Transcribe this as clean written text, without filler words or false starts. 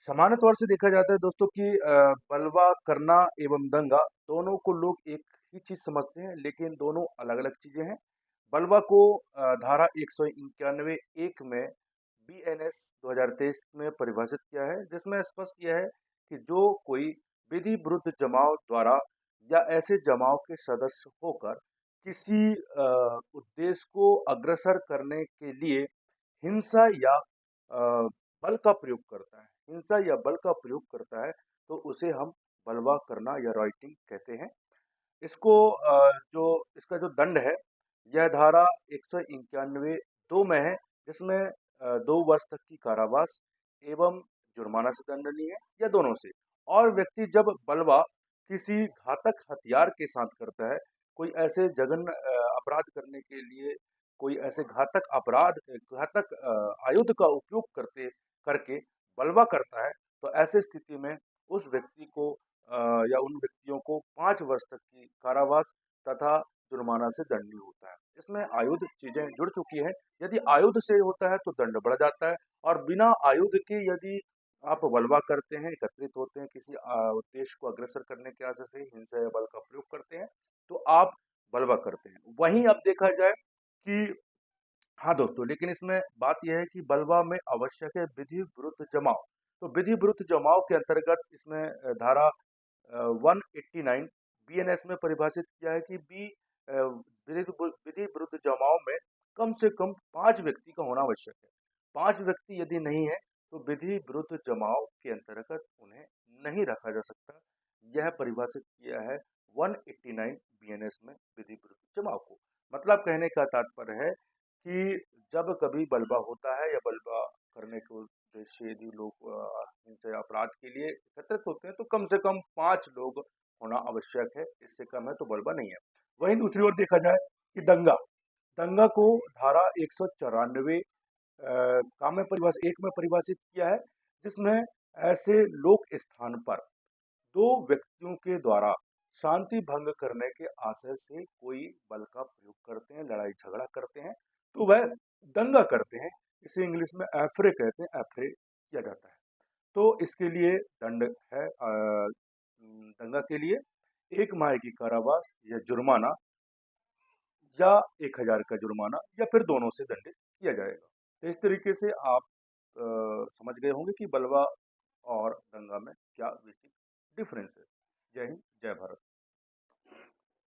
सामान्य तौर से देखा जाता है दोस्तों कि बलवा करना एवं दंगा दोनों को लोग एक ही चीज समझते हैं, लेकिन दोनों अलग-अलग चीजें हैं। बलवा को धारा 191 एक में बीएनएस 2023 में परिभाषित किया है, जिसमें स्पष्ट किया है कि जो कोई विधि विरुद्ध जमाव द्वारा या ऐसे जमाव के सदस्य होकर किसी उद्देश्य को अग्रसर करने के लिए हिंसा या बल का प्रयोग करता है, हिंसा या बल का प्रयोग करता है, तो उसे हम बलवा करना या राइटिंग कहते हैं। इसको जो इसका जो दंड है, यह धारा 191 2 में है, जिसमें 2 वर्ष तक की कारावास एवं जुर्माना से दंडनीय है या दोनों से। और व्यक्ति जब बलवा किसी घातक हथियार के साथ करता है, कोई ऐसे जघन्य अपराध करने के लिए कोई ऐसे घातक आयुध का उपयोग करके बलवा करता है, तो ऐसे स्थिति में उस व्यक्ति को या उन व्यक्तियों को 5 वर्ष तक की कारावास तथा जुर्माना से दंडनीय होता है। इसमें आयुध चीजें जुड़ चुकी हैं। यदि आयुध से होता है तो दंड बढ़ जाता है, और बिना आयुध के यदि आप बलवा करते हैं, एकत्रित होते हैं, किसी उद्देश्य को अग्रसर करने के आशय से हिंसा या बल का प्रयोग करते हैं, तो आप बलवा करते हैं। वहीं अब देखा जाए कि हाँ दोस्तों, लेकिन इसमें बात यह है कि बलवा में आवश्यक है विधि विरुद्ध जमाव। तो विधि विरुद्ध जमाव के अंतर्गत इसमें धारा 189 बीएनएस में परिभाषित किया है कि विधि विरुद्ध जमाव में कम से कम 5 व्यक्ति का होना आवश्यक है। 5 व्यक्ति यदि नहीं है, तो विधि विरुद्ध जमाव के अंतर्गत उन्हें नहीं रखा जा सकता। यह परिभाषित किया है 189 बीएनएस में विधि विरुद्ध जमाव को। मतलब कहने का तात्पर्य है कि जब कभी बलवा होता है या बलवा करने के उद्देश्य यदि लोग हिंसा या अपराध के लिए एकत्रित होते हैं, तो कम से कम 5 लोग होना आवश्यक है, इससे कम है तो बलवा नहीं है। वहीं दूसरी ओर देखा जाए कि दंगा दंगा को धारा 194 का में परिभाषित एक में परिभाषित किया है, जिसमें ऐसे लोक स्थान पर 2 व्यक्तियों के द्वारा शांति भंग करने के आशय से कोई बल का प्रयोग करते हैं, लड़ाई झगड़ा करते हैं, तो वह दंगा करते हैं। इसे इंग्लिश में एफ्रे कहते हैं, एफ्रे किया जाता है। तो इसके लिए दंड है, दंगा के लिए 1 माह की कारावास या जुर्माना या 1000 का जुर्माना या फिर दोनों से दंडित किया जाएगा। तो इस तरीके से आप समझ गए होंगे कि बलवा और दंगा में क्या बेसिक डिफरेंस है। जय हिंद, जय भारत।